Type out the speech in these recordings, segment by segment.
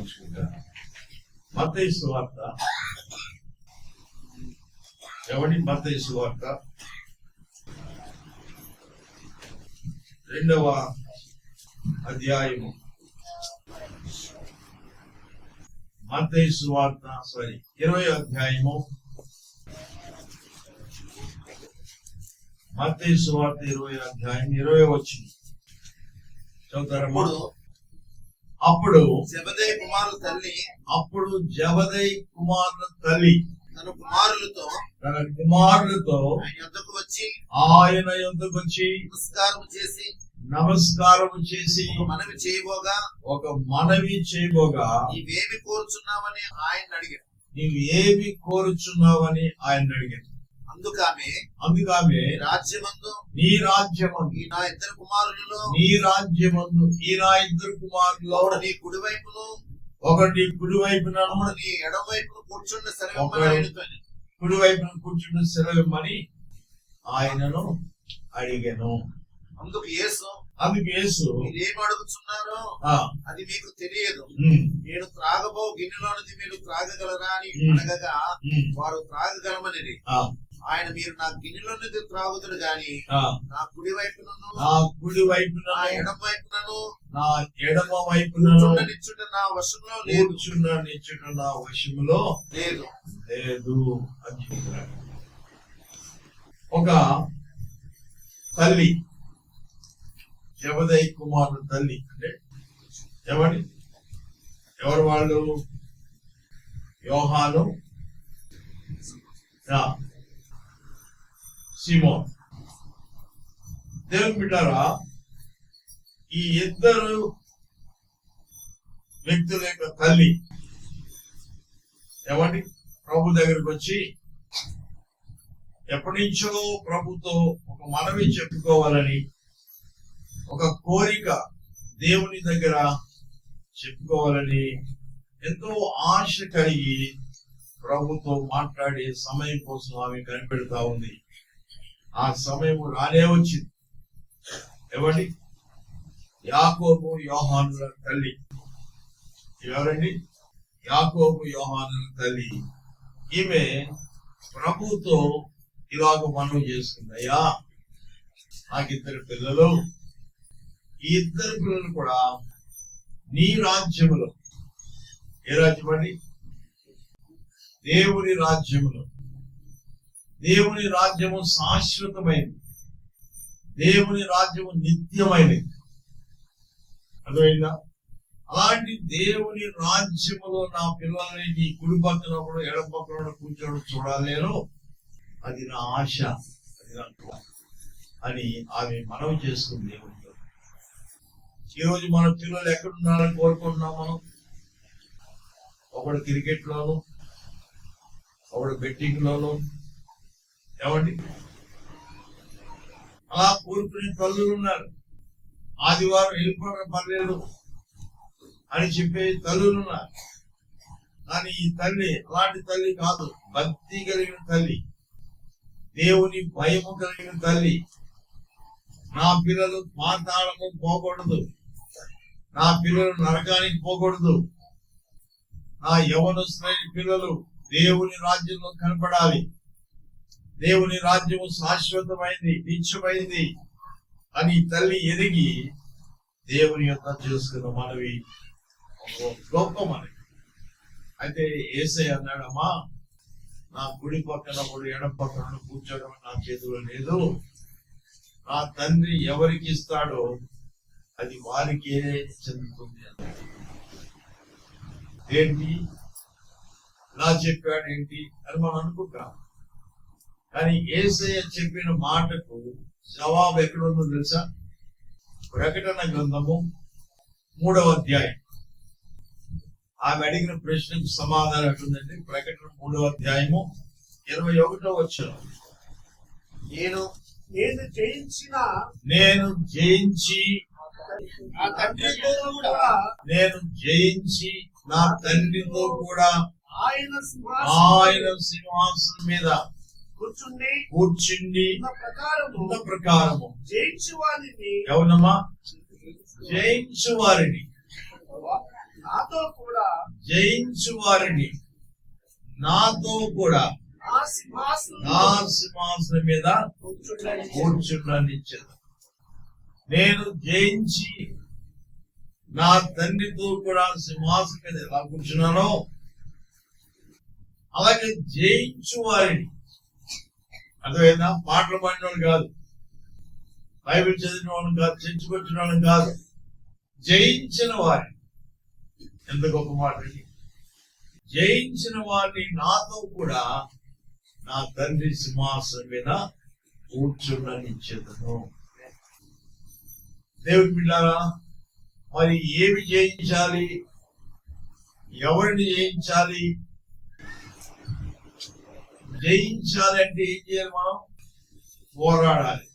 పంచుకుంటాను. మత్తయి సువార్త, మత్తయి సువార్త 2వ అధ్యాయము, మత్తయి సువార్త 20వ అధ్యాయము, మత్తయి సువార్త 20వ అధ్యాయం 20వ వచనం చదువుతారమ్మా. అప్పుడు జెబెదయి కుమారుల తల్లి తన కుమారులతో ఆయన యొద్దకు వచ్చి నమస్కారం చేసి ఒక మనవి చేయబోగా నీవేమి కోరుచున్నావని ఆయన అడిగాడు. అందుకామె నీ రాజ్యమందు ఈ నా ఇద్దరు కుమారులలో నీ ఒకటి కుడి వైపున నీ ఎడమ వైపున కూర్చుండ సెలవిమ్మని ఆయనను అడిగాను. అందుకు యేసు మీరేం అడుగుతున్నారో అది మీకు తెలియదు. నేను త్రాగబో గిన్నెలోనిది మీరు త్రాగగలరా అని అడగగా వారు త్రాగగలమని ఆయన, మీరు నా గిన్నెలోనిది త్రాగుతుడు గాని నా కుడి వైపునను ఎడమ వైపునను నిచ్చుట నా వశంలో లేదు అని చెప్తున్నాడు. ఒక తల్లి, జెబెదయి కుమారుల తల్లి అంటే ఎవరు వాళ్ళు? యోహాను, సీమోన్. దేవుని బిడ్డారా, ఈ ఇద్దరు వ్యక్తుల యొక్క తల్లి ప్రభు దగ్గరికి వచ్చి ఎప్పటి నుంచో ప్రభుతో ఒక మనవి చెప్పుకోవాలని, ఒక కోరిక దేవుని దగ్గర చెప్పుకోవాలని ఎంతో ఆశ కలిగి ప్రభుతో మాట్లాడే సమయం కోసం ఆమె కనిపెడతా ఉంది. ఆ సమయం రానే వచ్చింది. యాకోబు యోహానుల తల్లి. ఎవరండి? యాకోబు యోహానుల తల్లి. ఈమె ప్రభుతో ఇలాగ మనవి చేసుకుంది, అయ్యా నాకు 2 పిల్లలు, ఈ 2 పిల్లలు కూడా నీ రాజ్యములో, ఏ రాజ్యం అండి? దేవుని రాజ్యములో. దేవుని రాజ్యము శాశ్వతమైనది, దేవుని రాజ్యము నిత్యమైనది. అర్థమైందా? అలాంటి దేవుని రాజ్యములో నా పిల్లల్ని నీ కుడి పక్కన కూడా ఎడమ పక్కన కూర్చోవడం చూడాలేను, అది నా ఆశ, అది నా అని ఆమె మనవి చేసుకుంది దేవునితో. ఈరోజు మన పిల్లలు ఎక్కడున్నారని కోరుకుంటున్నాం మనం? ఒకడు క్రికెట్ లోను, ఒకడు బెట్టింగ్ లోను. అలా కోరుకునే తల్లులు ఉన్నారు. ఆదివారం వెళ్ళిపోవడం పర్లేదు అని చెప్పే తల్లులు ఉన్నారు. కానీ ఈ తల్లి అలాంటి తల్లి కాదు. భక్తి కలిగిన తల్లి, దేవుని భయము కలిగిన తల్లి. నా పిల్లలు పాతాళము పోకూడదు, నా పిల్లలు నరకానికి పోకూడదు, నా యవ్వనస్తులైన పిల్లలు దేవుని రాజ్యంలో కనపడాలి, దేవుని రాజ్యము శాశ్వతమైంది, నిత్యమైంది అని తల్లి ఎదిగి దేవుని యొక్క చేసుకున్న మనవి గొప్ప మనవి. అయితే యేసయ్య అన్నాడమ్మా, నా కుడి పక్కన కూడా ఎడమ పక్కన కూర్చోవడం నా చేతిలో లేదు. నా తండ్రి ఎవరికి ఇస్తాడో అది వారికే చెందుతుంది అన్నాడు. ఏంటి ఇలా చెప్పాడు ఏంటి అని మనం అనుకుంటాం. కానీ యేసయ్య చెప్పిన మాటకు జవాబు ఎక్కడుందో తెలుసా? ప్రకటన గ్రంథము 3వ అధ్యాయం. ఆమె అడిగిన ప్రశ్నకు సమాధానం ఎట్లుందంటే, ప్రకటన 3వ అధ్యాయము 21వ వచనం. నేను జయించి నా తండ్రితో కూడా ఆయన సింహాసనం మీద కూర్చుండి ఉన్న ప్రకారము ఎవరమ్మా? జయించు వారిని జయించు వారిని నాతో కూడా నా సింహాసనం నా సింహాసనం మీద కూర్చుండనిచ్చేది. నేను జయించి నా తండ్రితో కూడా సింహాసనం మీద ఎలా కూర్చున్నానో అలాగే జయించు వారిని, అర్థమైందా? పాటలు పాడినవాడు కాదు, బైబిల్ చదివిన వాడు కాదు, చర్చికి వచ్చిన వాడు కాదు, జయించిన వారిని. ఎంత గొప్ప మాట! జయించిన వారిని నాతో కూడా నా తండ్రి సింహాసనం మీద కూర్చుండనిచ్చేదను. దేవుని బిడ్డారా, మరి ఏమి జయించాలి? ఎవరిని జయించాలి? జయించాలి అంటే ఏం చేయాలి? మనం పోరాడాలి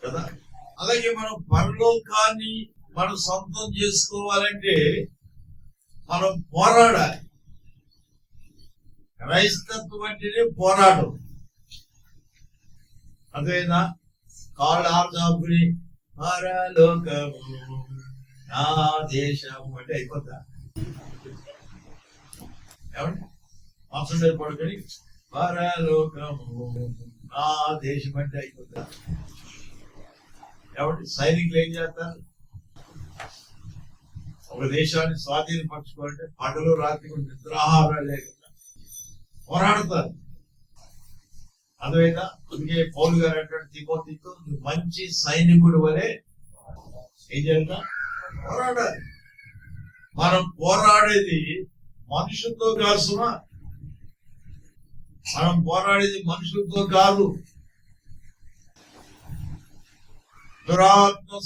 కదా. అలాగే మనం పరలోకాన్ని మనం సొంతం చేసుకోవాలంటే మనం పోరాడాలి. క్రైస్తత్వం అంటేనే పోరాటం. అదేనా? కాళ్ళు ఆర్చాపుకుని పరలోకము నా దేశము అంటే అయిపోతా. ఏమండి? మాసం మీద పడుకొని పరలోకము నా దేశం అంటే అయిపోతా. ఏమండి? సైనికులు ఏం చేస్తారు? ఒక దేశాన్ని స్వాధీనపరచుకోవాలంటే పగలు రాత్రి నిద్రాహారాలు లేకుండా పోరాడతారు. అదేవిధంగా అందుకే పౌలు గారు అంటాడు తిమోతితో, నువ్వు మంచి సైనికుడు వలె ఏం చేయాలి? పోరాడాలి. మనం పోరాడేది మనుషులతో కాదు సుమా. మనం పోరాడేది మనుషులతో కాదు, దురాత్మ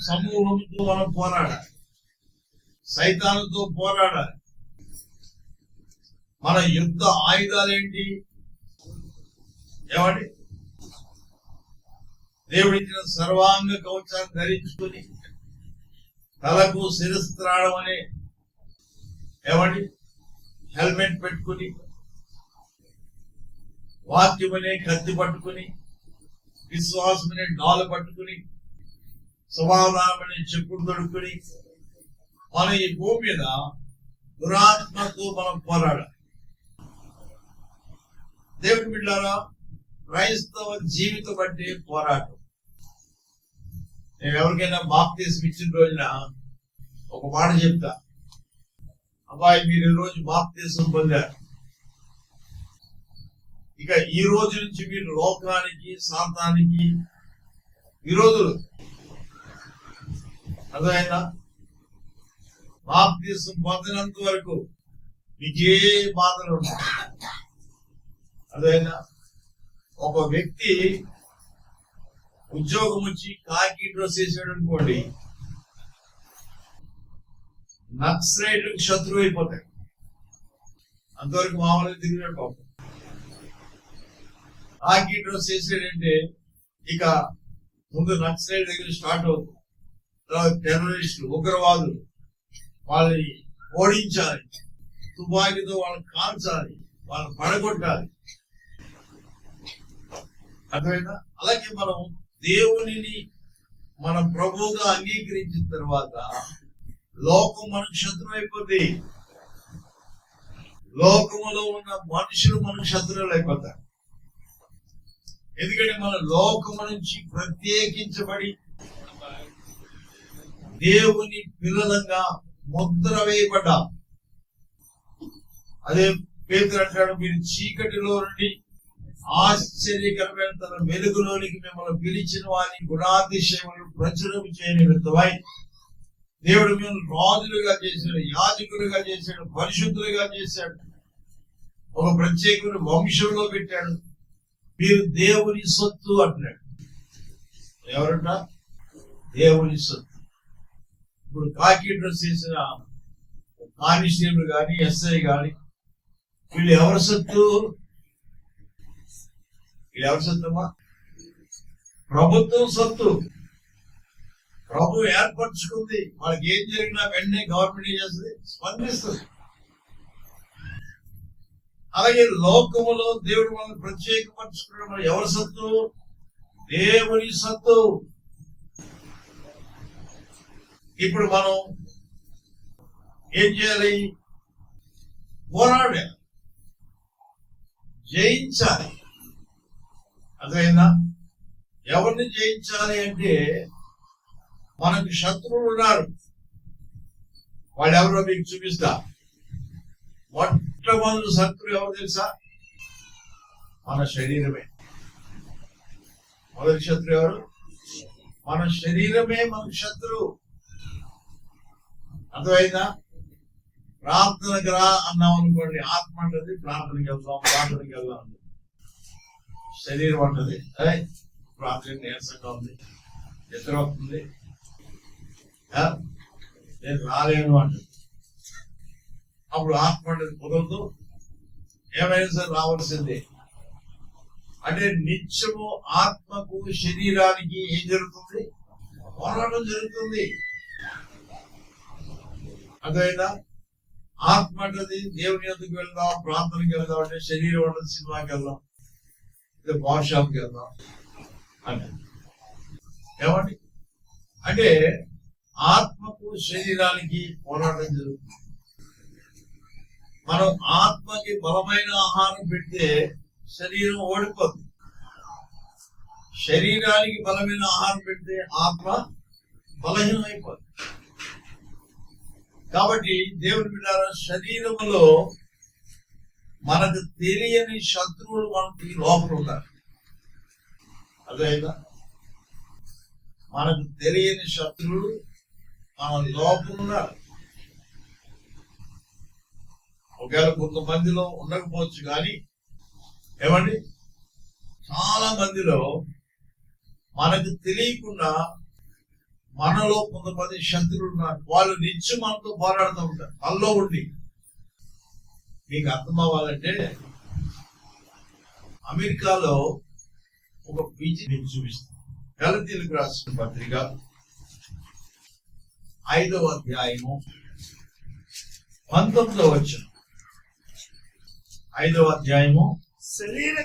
సమూహంతో మనం పోరాడాలి, సైతానుతో పోరాడాలి. మన యుద్ధ ఆయుధాలు ఏంటి? ఏమండి? దేవుడిచ్చిన సర్వాంగ కవచాన్ని ధరించుకుని తలకు శిరస్త్రాణం అనే ఏమండి హెల్మెట్ పెట్టుకుని, వాక్యం అనే కత్తి పట్టుకుని, విశ్వాసం అనే డాలు పట్టుకుని, సమాధానం అనే చెప్పులు దొడుకుని మన ఈ భూమి మీద దురాత్మతో మనం పోరాడాలి. దేవుడి బిడ్డారా, క్రైస్తవ జీవితం అంటే పోరాటం. నేను ఎవరికైనా బాప్తిస్మం ఇచ్చిన రోజున ఒక మాట చెప్తా, అబ్బాయి మీరు ఈ రోజు బాప్తిస్మం పొందారు, ఇక ఈ రోజు నుంచి మీరు లోకానికి సాతానికి విరోధులు. అర్థమైందా? బాప్తిస్మం పొందినంత వరకు మీకే బాధలు ఉంటాయి. అర్థమైందా? ఒక వ్యక్తి ఉద్యోగం వచ్చి కాకి డ్రెస్ వేసాడు అనుకోండి, నక్సలైట్లకు శత్రువు అయిపోతాయి. అంతవరకు మామూలుగా తిరిగినాడు పాపం. కాకి డ్రెస్ వేసాడంటే ఇక ముందు నక్సలైట్ దగ్గర స్టార్ట్ అవుతుంది. తర్వాత టెర్రరిస్టులు, ఉగ్రవాదులు, వాళ్ళని ఓడించాలి, తుపాకీతో వాళ్ళని కాల్చాలి, వాళ్ళని పడగొట్టాలి. అర్థమైందా? అలాగే మనం దేవునిని మన ప్రభువుగా అంగీకరించిన తర్వాత లోకం మనకు శత్రువు అయిపోతుంది. లోకములో ఉన్న మనుషులు మనకు శత్రువులు అయిపోతారు. ఎందుకంటే మన లోకము నుంచి ప్రత్యేకించబడి దేవుని పిల్లలంగా ముద్ర వేయబడ్డాం. అదే పేతురు అంటాడు, మీరు చీకటిలో నుండి ఆశ్చర్యకరమైన తన వెలుగులోనికి మిమ్మల్ని పిలిచిన వారి గుణాతిశయములను ప్రచురం చేయని విధమై దేవుడు మిమ్మల్ని రాజులుగా చేశాడు, యాజకులుగా చేశాడు, పరిశుద్ధులుగా చేశాడు, ఒక ప్రత్యేకమైన వంశంలో పెట్టాడు. మీరు దేవుని సొత్తు అంటున్నాడు. ఎవరంట? దేవుని సొత్తు. ఇప్పుడు కాకి డ్రెస్ చేసిన కానిస్టేబుల్ గాని ఎస్ఐ గాని వీళ్ళు ఎవరి సొత్తు? వీళ్ళు ఎవరి సొత్తమ్మా? ప్రభుత్వం సొత్తు. ప్రభు ఏర్పరచుకుంది. వాళ్ళకి ఏం జరిగినా వెంటనే గవర్నమెంట్ ఏం చేస్తుంది? స్పందిస్తుంది. అలాగే లోకములో దేవుడు మనం ప్రత్యేకపరచుకున్న ఎవరి సొత్తు? దేవుని సొత్తు. ఇప్పుడు మనం ఏం చేయాలి? పోరాడాలి, జయించాలి. అర్థమైందా? ఎవరిని జయించాలి అంటే మనకు శత్రువులు ఉన్నారు. వాళ్ళు ఎవరో మీకు చూపిస్తా. మొట్టమొదటి శత్రువు ఎవరు తెలుసా? మన శరీరమే. మొదటి శత్రువు ఎవరు? మన శరీరమే మనకు శత్రువు. అర్థమైందా? ప్రార్థనకు రా అన్నాం అనుకోండి, ఆత్మ అంటది ప్రార్థనకి వెళ్దాం. శరీరం అంటది ప్రార్థన నీరసంగా ఉంది, నిద్ర అవుతుంది, నేను రాలేను అంటది. అప్పుడు ఆత్మ అంటది కుదరదు, ఏమైనా సరే రావాల్సిందే. అంటే నిత్యము ఆత్మకు శరీరానికి ఏం జరుగుతుంది? పోరాటం జరుగుతుంది. అర్థమైందా? ఆత్మ అంటది దేవుని ఎందుకు వెళ్దాం, ప్రార్థనకి వెళ్దాం అంటే, శరీరం అంటది సినిమాకి వెళ్దాం, బాల్ షాప్కి వెళ్దాం అంటే. ఏమండి? అంటే ఆత్మకు శరీరానికి పోరాటం జరుగుతుంది. మనం ఆత్మకి బలమైన ఆహారం పెడితే శరీరం ఓడిపోతుంది, శరీరానికి బలమైన ఆహారం పెడితే ఆత్మ బలహీనం అయిపోతుంది. కాబట్టి దేవుని బిడ్డలారా, శరీరములో మనకు తెలియని శత్రువులు మనకి లోపల ఉన్నారు. అదేనా? మనకు తెలియని శత్రువులు మన లోపల ఉన్నారు. ఒకవేళ కొంతమందిలో ఉండకపోవచ్చు, కానీ ఏమండి, చాలా మందిలో మనకు తెలియకుండా మనలో కొంతమంది శత్రువులు ఉన్నారు. వాళ్ళు నిత్యం మనతో పోరాడుతూ ఉంటారు, మనలో ఉండి. మీకు అర్థం అవ్వాలంటే, అమెరికాలో ఒక పీజీ మీకు చూపిస్తాను. గలతీయులకు రాసిన పత్రిక 5వ అధ్యాయము 19వ వచనం. 5వ అధ్యాయము. శరీర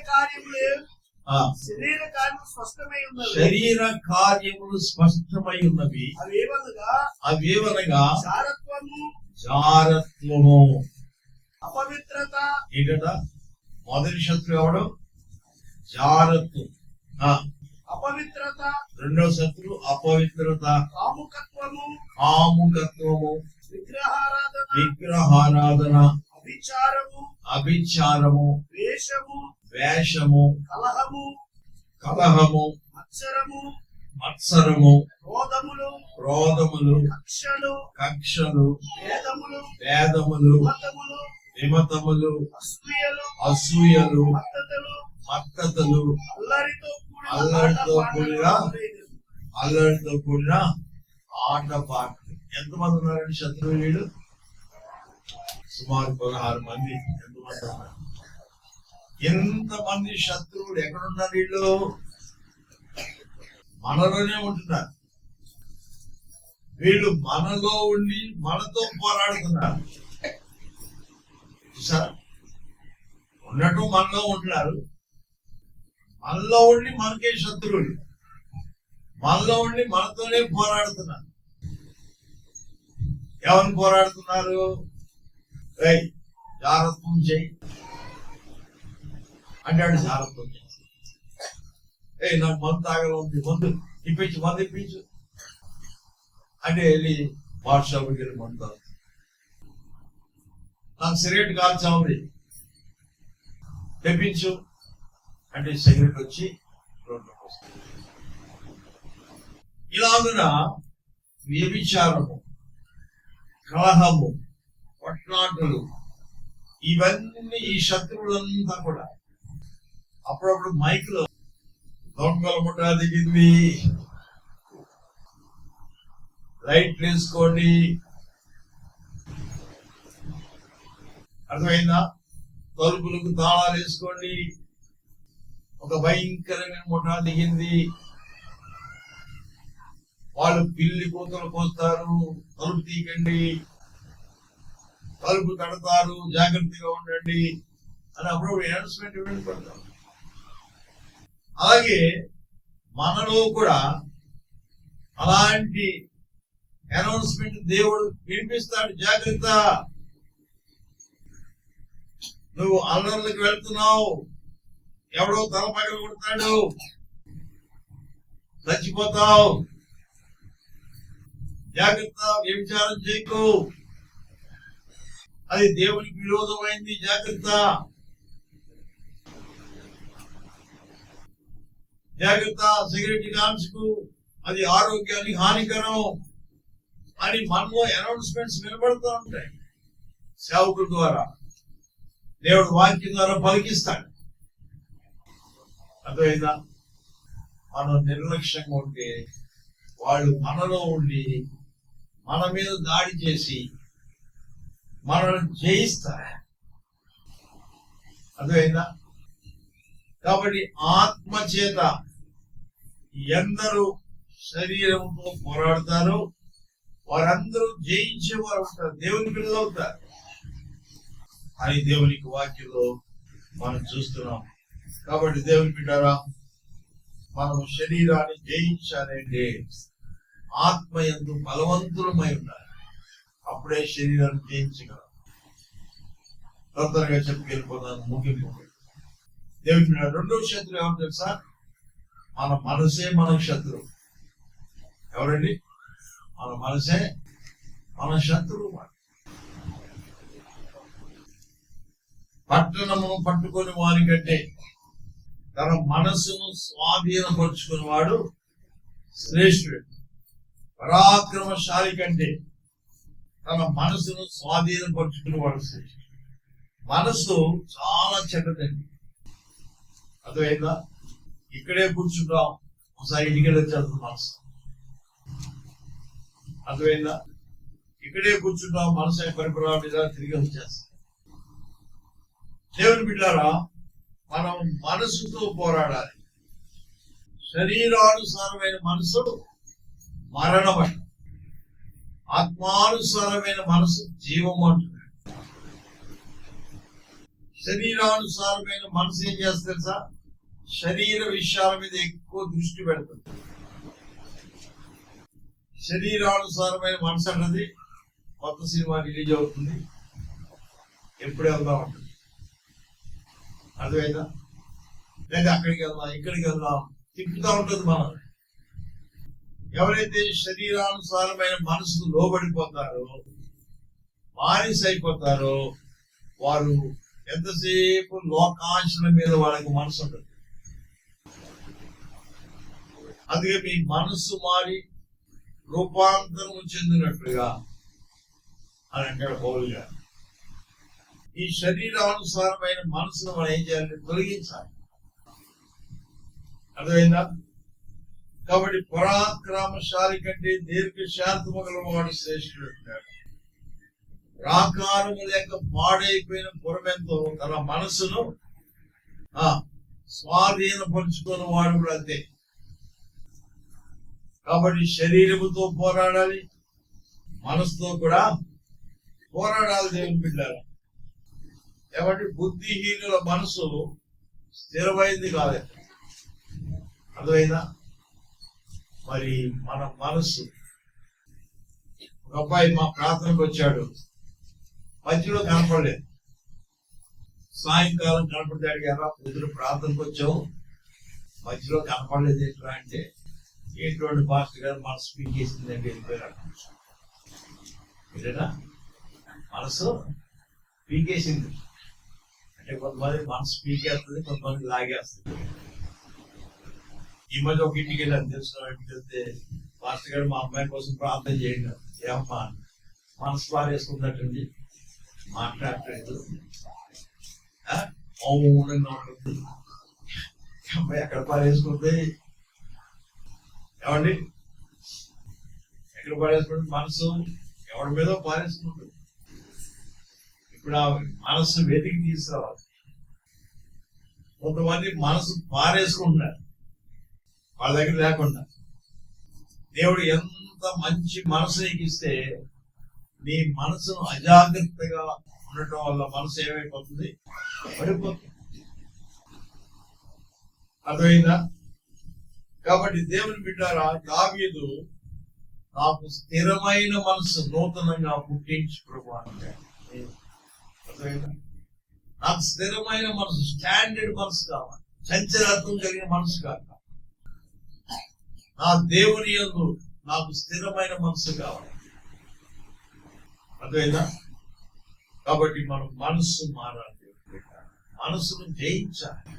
కార్యములు స్పష్టమై ఉన్నవి. అవేవనగా జారత్వము, అపవిత్రత. ఏంటట? మొదటి శత్రువు ఎవడు? జారత్వం. అపవిత్రత. రెండవ శత్రువు అపవిత్రత, కాముకత్వము, విగ్రహారాధన, అభిచారము, వేషము, కలహము, మత్సరము, క్రోధములు, కక్షలు, వేదములు, విమతములు, అసూయలు, మత్తతలు, అల్లరితో కూడిన ఆటపాటలు. ఎంతమంది ఉన్నారండి శత్రువులు? వీళ్ళు సుమారు 16 మంది. ఎంతమంది ఉన్నారు? ఎంతమంది శత్రువులు ఎక్కడున్నారు? వీళ్ళు మనలోనే ఉంటున్నారు. వీళ్ళు మనలో ఉండి మనతో పోరాడుతున్నారు. చూసారా? ఉన్నట్టు మనలో ఉంటున్నారు, మనలో ఉండి మనకే శత్రువులు, మనలో ఉండి మనతోనే పోరాడుతున్నారు. ఎవరు పోరాడుతున్నారు? జాగ్రత్తం చేయి అంటాడు. జాగ్రత్తం చేయి. నాకు మందు తాగలో ఉంది, మందు ఇప్పించు అంటే వెళ్ళి వాట్సాప్కి వెళ్ళి మందు తాగు. నాకు సిగరెట్ కాల్చా ఉంది, తెప్పించు అంటే సిగరెట్ వచ్చి రోడ్లోకి వస్తుంది. ఇలాగున వ్యభిచారము, కలహము, కొట్లాటలు, ఇవన్నీ ఈ శత్రువులంతా కూడా. అప్పుడప్పుడు మైక్ లో దొంగల ముఠ దిగింది, లైట్ వేసుకోండి, అర్థమైందా? తలుపులకు తాళాలు వేసుకోండి, ఒక భయంకరమైన ముఠ దిగింది, వాళ్ళు పిల్లి కూతలు కోస్తారు, తలుపు తీయకండి, తలుపు కడతారు, జాగ్రత్తగా ఉండండి అని అప్పుడప్పుడు అనౌన్స్మెంట్ వినపడతాం. అలాగే మనలో కూడా అలాంటి అనౌన్స్మెంట్ దేవుడు వినిపిస్తాడు. జాగ్రత్త, నువ్వు అల్లర్లకు వెళ్తున్నావు, ఎవడో తల పగలు కొడతాడు, చచ్చిపోతావు, జాగ్రత్త, వ్యభిచారం చేయకు, అది దేవునికి విరోధమైంది, జాగ్రత్త, జాగ్రత్త, సిగరెట్ కాల్చుకు, అది ఆరోగ్యానికి హానికరం అని మనలో అనౌన్స్మెంట్స్ వినబడుతూ ఉంటాయి. సేవకుల ద్వారా, దేవుడు వాక్యం ద్వారా పలికిస్తాడు. అర్థమైందా? మనం నిర్లక్ష్యంగా ఉంటే వాళ్ళు మనలో ఉండి మన మీద దాడి చేసి మనల్ని జయిస్తారు. అర్థమైందా? కాబట్టి ఆత్మ చేత ఎందరూ శరీరంతో పోరాడతారో వారందరూ జయించేవారు ఉంటారు, దేవుని పిల్లలు అవుతారు అని దేవునికి వాక్యంలో మనం చూస్తున్నాం. కాబట్టి దేవుని బిడ్డారా, మనం శరీరాన్ని జయించాలంటే ఆత్మ యందు బలవంతులమై ఉండాలి. అప్పుడే శరీరాన్ని జయించగలం. తొందరగా చెప్పి వెళ్ళిపోతాను, ముగింపు. దేవుని బిడ్డ, రెండవ శత్రువు ఎవరు తెలుసా? మన మనసే మనకు శత్రువు. ఎవరండి? మన మనసే మన శత్రువు. పట్టణమును పట్టుకొని వారి కంటే తన మనస్సును స్వాధీనపరుచుకుని వాడు శ్రేష్ఠుడు. పరాక్రమశాలి కంటే తన మనసును స్వాధీనపరుచుకుని వాడు శ్రేష్ఠుడు. మనసు చాలా చెడ్డదండి. అర్థమైందా? ఇక్కడే కూర్చుంటాం, ఒకసారి ఇంటికి వచ్చేస్తుంది మనసు. అర్థమైందా? ఇక్కడే కూర్చుంటాం, మనసు పరిపరాల మీద తిరిగి వచ్చేస్తాం. దేవుని బిడ్డారా, మనం మనసుతో పోరాడాలి. శరీరానుసారమైన మనసు మరణమట, ఆత్మానుసారమైన మనసు జీవం అంటున్నాడు. శరీరానుసారమైన మనసు ఏం చేస్తుంది తెలుసా? శరీర విషయాల మీద ఎక్కువ దృష్టి పెడుతుంది. శరీరానుసారమైన మనసు అన్నది కొత్త సినిమా రిలీజ్ అవుతుంది, ఎప్పుడు వెళ్దాం అంటుంది. అర్థమైందా? లేదా అక్కడికి వెళ్దాం, ఇక్కడికి వెళ్దాం, తిప్పుతూ ఉంటుంది మనం. ఎవరైతే శరీరానుసారమైన మనసుకు లోబడిపోతారో, బానిస అయిపోతారో, వారు ఎంతసేపు లోకాశల మీద వాళ్ళకి మనసు ఉంటుంది. అందుకే మీ మనస్సు మారి రూపాంతరం చెందినట్లుగా అని అంటాడు పౌలు గారు. ఈ శరీరానుసారమైన మనసును మనం ఏం చేయాలి? తొలగించాలి. అర్థమైందా? కాబట్టి పరాక్రమశాలి కంటే దీర్ఘశాంతము గలవాడు శ్రేష్ఠుడు అంటాడు. ప్రాకారము లేక పాడైపోయిన పురమెంతో తన మనసును స్వాధీనపరుచుకున్న వాడు కూడా అంతే. కాబట్టి శరీరముతో పోరాడాలి, మనసుతో కూడా పోరాడాలి. దేవుని బిడ్డలారా, కాబట్టి బుద్ధిహీనుల మనసు స్థిరమైంది కాదు. అర్థమైందా? మరి మన మనసు, ఒక అబ్బాయి మా ప్రార్థనకు వచ్చాడు, మధ్యలో కనపడలేదు. సాయంకాలం కనపడితే అడిగారా, పొద్దున ప్రార్థనకు వచ్చావు, మధ్యలో కనపడలేదు ఏంట్రా అంటే, ఏంటోండి పాస్టర్ గారు మనసు పీకేసిందండి, వెళ్ళిపోయాడు. ఏదైనా మనసు పీకేసింది అంటే కొంతమంది మనసు పీకేస్తుంది, కొంతమంది లాగేస్తుంది. ఈ మధ్య ఒక ఇంటికి వెళ్ళాను, తెలుసు ఇంటికి వెళ్తే పాస్టర్ గారు మా అమ్మాయి కోసం ప్రార్థన చేయండి. ఏమ్మా మనసు పారేసుకున్నట్టుంది, మాట్లాడలేదు, మౌనంగా ఉంటుంది. అమ్మాయి ఎక్కడ పారేసుకుంటే ఏమండి, ఎక్కడ పారేసుకుంటే మనసు ఎవరి మీద పారేసుకుంటుంది. ఇప్పుడు ఆ మనసు వెతికి తీసుకురావాలి. కొంతమంది మనసు పారేసుకుంటున్నారు వాళ్ళ దగ్గర లేకుండా. దేవుడు ఎంత మంచి మనసు నీకు ఇస్తే నీ మనసును అజాగ్రత్తగా ఉండటం వల్ల మనసు ఏమైపోతుంది? పడిపోతుంది. అర్థమైందా? కాబట్టి దేవుని బిడ్డారా, దావీదు నాకు స్థిరమైన మనసు నూతనంగా పుట్టించి ప్రభు అంటే. అర్థమైందా? నాకు స్థిరమైన మనసు, స్టాండర్డ్ మనసు కావాలి, చంచలత్వం కలిగిన మనసు కాక. నా దేవుని యందు నాకు స్థిరమైన మనసు కావాలి. అర్థమైందా? కాబట్టి మనం మనసు మారాలి, మనసును జయించాలి.